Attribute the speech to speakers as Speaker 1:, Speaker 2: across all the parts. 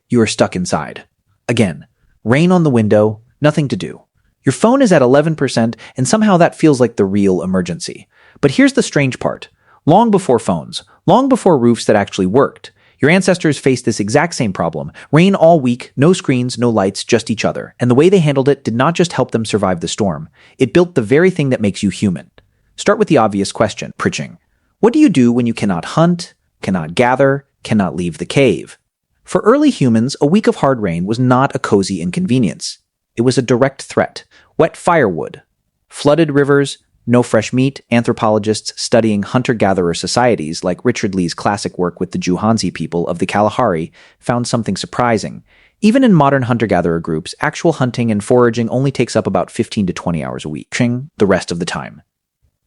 Speaker 1: You are stuck inside. Again, rain on the window, nothing to do. Your phone is at 11%, and somehow that feels like the real emergency. But here's the strange part. Long before phones, long before roofs that actually worked, your ancestors faced this exact same problem. Rain all week, no screens, no lights, just each other. And the way they handled it did not just help them survive the storm. It built the very thing that makes you human. Start with the obvious question, Pritching. What do you do when you cannot hunt, cannot gather, cannot leave the cave? For early humans, a week of hard rain was not a cozy inconvenience. It was a direct threat. Wet firewood, flooded rivers, no fresh meat. Anthropologists studying hunter-gatherer societies like Richard Lee's classic work with the Juhansi people of the Kalahari found something surprising. Even in modern hunter-gatherer groups, actual hunting and foraging only takes up about 15 to 20 hours a week, the rest of the time.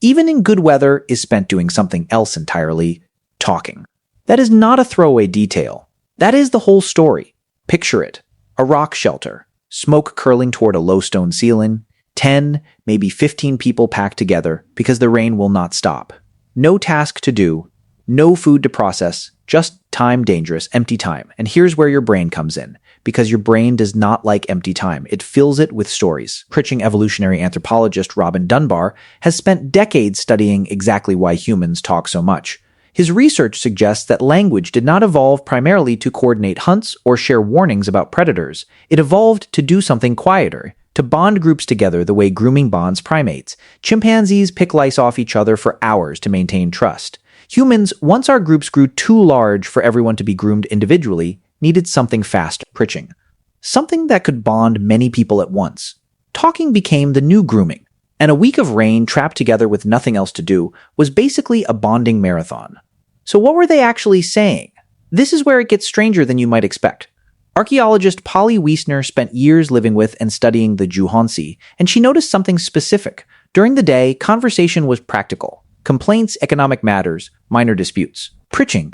Speaker 1: Even in good weather is spent doing something else entirely, talking. That is not a throwaway detail. That is the whole story. Picture it. A rock shelter. Smoke curling toward a low stone ceiling. 10, maybe 15 people packed together because the rain will not stop. No task to do. No food to process. Just time dangerous, empty time. And here's where your brain comes in. Because your brain does not like empty time. It fills it with stories. Pritching evolutionary anthropologist Robin Dunbar has spent decades studying exactly why humans talk so much. His research suggests that language did not evolve primarily to coordinate hunts or share warnings about predators. It evolved to do something quieter, to bond groups together the way grooming bonds primates. Chimpanzees pick lice off each other for hours to maintain trust. Humans, once our groups grew too large for everyone to be groomed individually, needed something faster, Pritching. Something that could bond many people at once. Talking became the new grooming. And a week of rain trapped together with nothing else to do was basically a bonding marathon. So what were they actually saying? This is where it gets stranger than you might expect. Archaeologist Polly Wiesner spent years living with and studying the Juhansi, and she noticed something specific. During the day, conversation was practical. Complaints, economic matters, minor disputes. Pritching.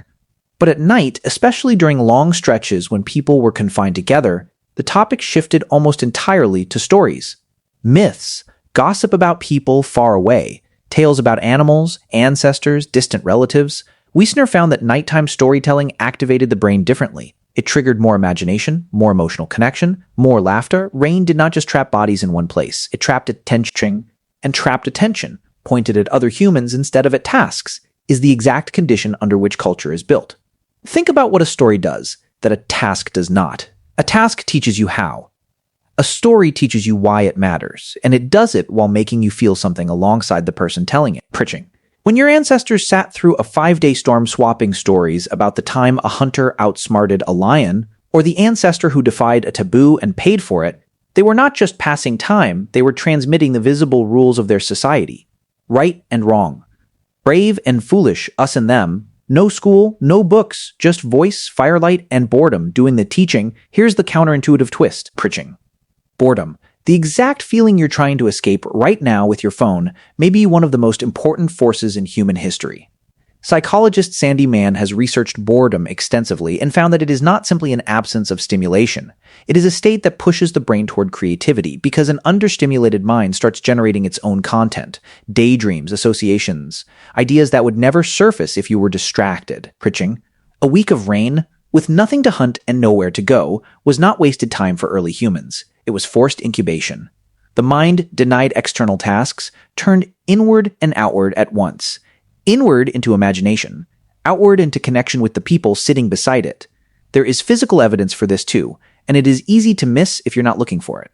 Speaker 1: But at night, especially during long stretches when people were confined together, the topic shifted almost entirely to stories. Myths. Gossip about people far away, tales about animals, ancestors, distant relatives. Wiesner found that nighttime storytelling activated the brain differently. It triggered more imagination, more emotional connection, more laughter. Rain did not just trap bodies in one place. It trapped attention, and trapped attention, pointed at other humans instead of at tasks, is the exact condition under which culture is built. Think about what a story does that a task does not. A task teaches you how. A story teaches you why it matters, and it does it while making you feel something alongside the person telling it. Pritching. When your ancestors sat through a 5-day storm swapping stories about the time a hunter outsmarted a lion, or the ancestor who defied a taboo and paid for it, they were not just passing time, they were transmitting the visible rules of their society. Right and wrong. Brave and foolish, us and them. No school, no books, just voice, firelight, and boredom doing the teaching. Here's the counterintuitive twist. Pritching. Boredom. The exact feeling you're trying to escape right now with your phone may be one of the most important forces in human history. Psychologist Sandy Mann has researched boredom extensively and found that it is not simply an absence of stimulation. It is a state that pushes the brain toward creativity because an understimulated mind starts generating its own content, daydreams, associations, ideas that would never surface if you were distracted. Pritching. A week of rain, with nothing to hunt and nowhere to go, was not wasted time for early humans. It was forced incubation. The mind, denied external tasks, turned inward and outward at once. Inward into imagination, outward into connection with the people sitting beside it. There is physical evidence for this too, and it is easy to miss if you're not looking for it.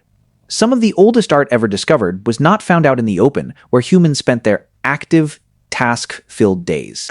Speaker 1: Some of the oldest art ever discovered was not found out in the open, where humans spent their active, task-filled days.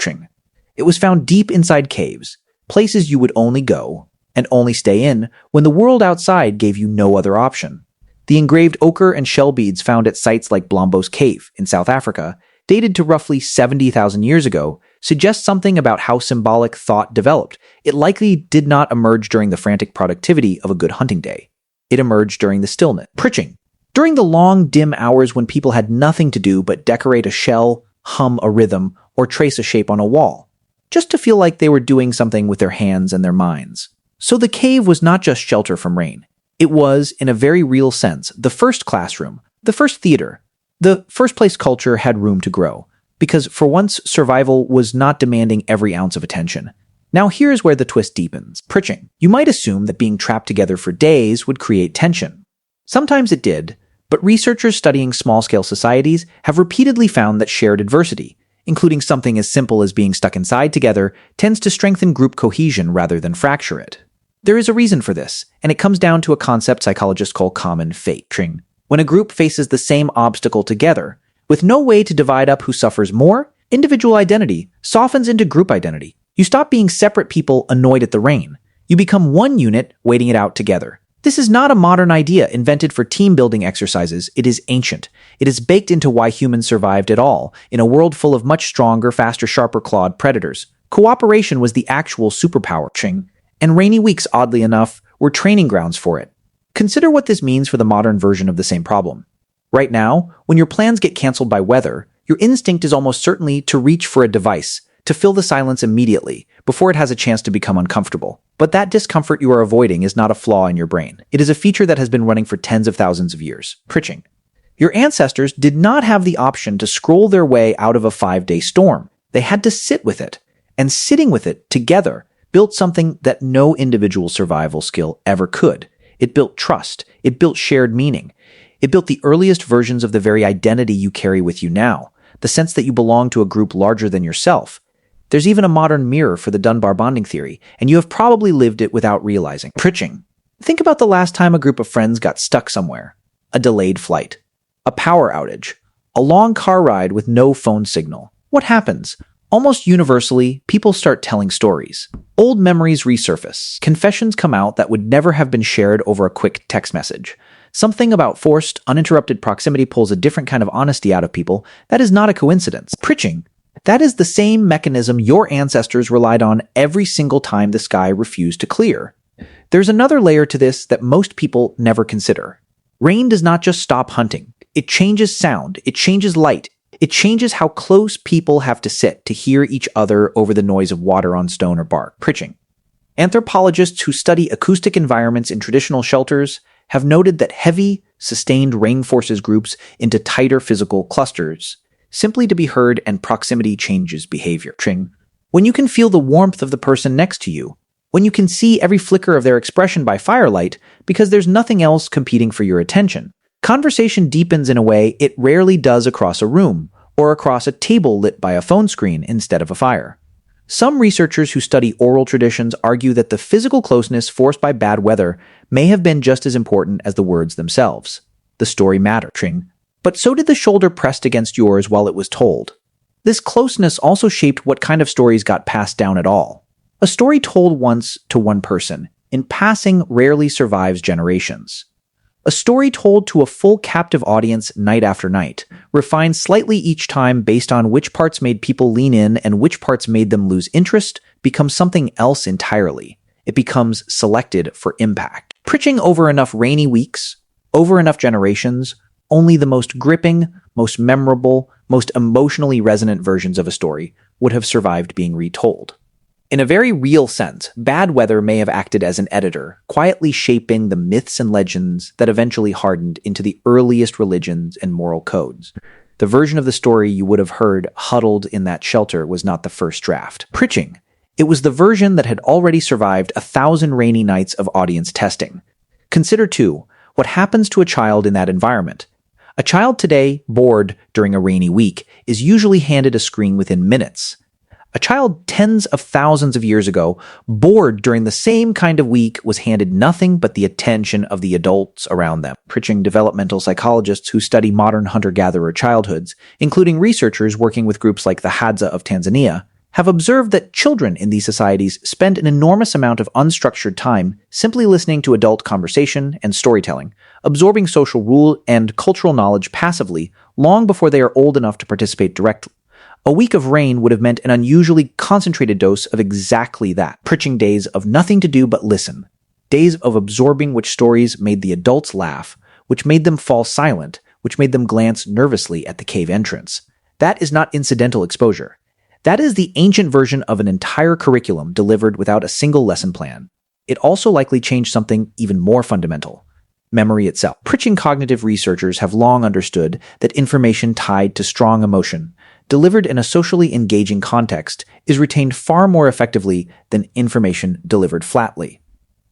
Speaker 1: It was found deep inside caves, places you would only go and only stay in when the world outside gave you no other option. The engraved ochre and shell beads found at sites like Blombos Cave in South Africa, dated to roughly 70,000 years ago, suggest something about how symbolic thought developed. It likely did not emerge during the frantic productivity of a good hunting day. It emerged during the stillness. Pritching. During the long, dim hours when people had nothing to do but decorate a shell, hum a rhythm, or trace a shape on a wall, just to feel like they were doing something with their hands and their minds. So the cave was not just shelter from rain. It was, in a very real sense, the first classroom, the first theater, the first place culture had room to grow, because for once survival was not demanding every ounce of attention. Now here's where the twist deepens. Pritching. You might assume that being trapped together for days would create tension. Sometimes it did, but researchers studying small-scale societies have repeatedly found that shared adversity, including something as simple as being stuck inside together, tends to strengthen group cohesion rather than fracture it. There is a reason for this, and it comes down to a concept psychologists call common fate. When a group faces the same obstacle together, with no way to divide up who suffers more, individual identity softens into group identity. You stop being separate people annoyed at the rain. You become one unit waiting it out together. This is not a modern idea invented for team-building exercises. It is ancient. It is baked into why humans survived at all, in a world full of much stronger, faster, sharper-clawed predators. Cooperation was the actual superpower, and rainy weeks, oddly enough, were training grounds for it. Consider what this means for the modern version of the same problem. Right now, when your plans get canceled by weather, your instinct is almost certainly to reach for a device, to fill the silence immediately, before it has a chance to become uncomfortable. But that discomfort you are avoiding is not a flaw in your brain. It is a feature that has been running for tens of thousands of years. Pritching. Your ancestors did not have the option to scroll their way out of a 5-day storm. They had to sit with it. And sitting with it together built something that no individual survival skill ever could. It built trust. It built shared meaning. It built the earliest versions of the very identity you carry with you now, the sense that you belong to a group larger than yourself. There's even a modern mirror for the Dunbar bonding theory, and you have probably lived it without realizing. Pritching. Think about the last time a group of friends got stuck somewhere. A delayed flight. A power outage. A long car ride with no phone signal. What happens? Almost universally, people start telling stories. Old memories resurface. Confessions come out that would never have been shared over a quick text message. Something about forced, uninterrupted proximity pulls a different kind of honesty out of people. That is not a coincidence. Pritching. That is the same mechanism your ancestors relied on every single time the sky refused to clear. There's another layer to this that most people never consider. Rain does not just stop hunting. It changes sound. It changes light. It changes how close people have to sit to hear each other over the noise of water on stone or bark. Pritching. Anthropologists who study acoustic environments in traditional shelters have noted that heavy, sustained rain forces groups into tighter physical clusters, simply to be heard, and proximity changes behavior. When you can feel the warmth of the person next to you, when you can see every flicker of their expression by firelight because there's nothing else competing for your attention, conversation deepens in a way it rarely does across a room or across a table lit by a phone screen instead of a fire. Some researchers who study oral traditions argue that the physical closeness forced by bad weather may have been just as important as the words themselves. The story mattered. But so did the shoulder pressed against yours while it was told. This closeness also shaped what kind of stories got passed down at all. A story told once to one person, in passing, rarely survives generations. A story told to a full captive audience night after night, refined slightly each time based on which parts made people lean in and which parts made them lose interest, becomes something else entirely. It becomes selected for impact. Pritching over enough rainy weeks, over enough generations, only the most gripping, most memorable, most emotionally resonant versions of a story would have survived being retold. In a very real sense, bad weather may have acted as an editor, quietly shaping the myths and legends that eventually hardened into the earliest religions and moral codes. The version of the story you would have heard huddled in that shelter was not the first draft. Pritching. It was the version that had already survived 1,000 rainy nights of audience testing. Consider, too, what happens to a child in that environment. A child today, bored during a rainy week, is usually handed a screen within minutes. A child tens of thousands of years ago, bored during the same kind of week, was handed nothing but the attention of the adults around them. Pritching developmental psychologists who study modern hunter-gatherer childhoods, including researchers working with groups like the Hadza of Tanzania, have observed that children in these societies spend an enormous amount of unstructured time simply listening to adult conversation and storytelling, absorbing social rule and cultural knowledge passively long before they are old enough to participate directly. A week of rain would have meant an unusually concentrated dose of exactly that. Pritching days of nothing to do but listen. Days of absorbing which stories made the adults laugh, which made them fall silent, which made them glance nervously at the cave entrance. That is not incidental exposure. That is the ancient version of an entire curriculum delivered without a single lesson plan. It also likely changed something even more fundamental: memory itself. Pritching cognitive researchers have long understood that information tied to strong emotion, delivered in a socially engaging context, is retained far more effectively than information delivered flatly.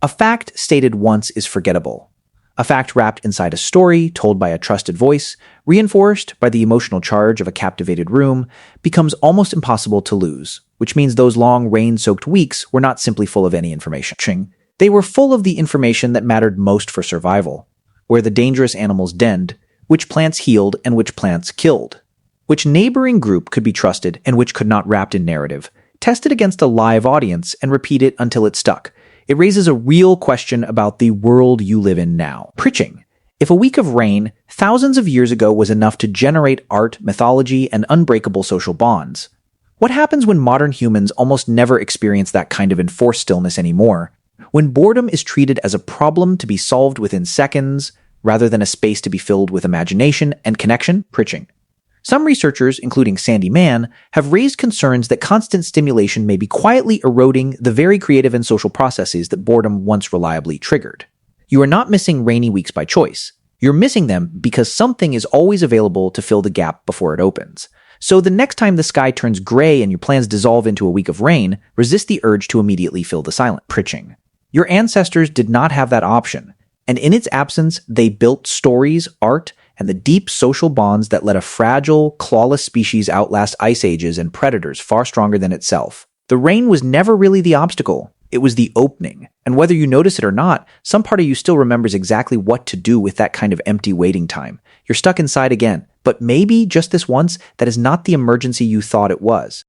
Speaker 1: A fact stated once is forgettable. A fact wrapped inside a story told by a trusted voice, reinforced by the emotional charge of a captivated room, becomes almost impossible to lose, which means those long rain-soaked weeks were not simply full of any information. They were full of the information that mattered most for survival, where the dangerous animals denned, which plants healed and which plants killed, which neighboring group could be trusted and which could not, wrapped in narrative, tested against a live audience and repeat it until it stuck. It raises a real question about the world you live in now. Preaching. If a week of rain thousands of years ago was enough to generate art, mythology, and unbreakable social bonds, what happens when modern humans almost never experience that kind of enforced stillness anymore? When boredom is treated as a problem to be solved within seconds, rather than a space to be filled with imagination and connection? Preaching. Some researchers, including Sandy Mann, have raised concerns that constant stimulation may be quietly eroding the very creative and social processes that boredom once reliably triggered. You are not missing rainy weeks by choice. You're missing them because something is always available to fill the gap before it opens. So the next time the sky turns gray and your plans dissolve into a week of rain, resist the urge to immediately fill the silence. Preaching. Your ancestors did not have that option, and in its absence, they built stories, art, and the deep social bonds that let a fragile, clawless species outlast ice ages and predators far stronger than itself. The rain was never really the obstacle. It was the opening. And whether you notice it or not, some part of you still remembers exactly what to do with that kind of empty waiting time. You're stuck inside again. But maybe, just this once, that is not the emergency you thought it was.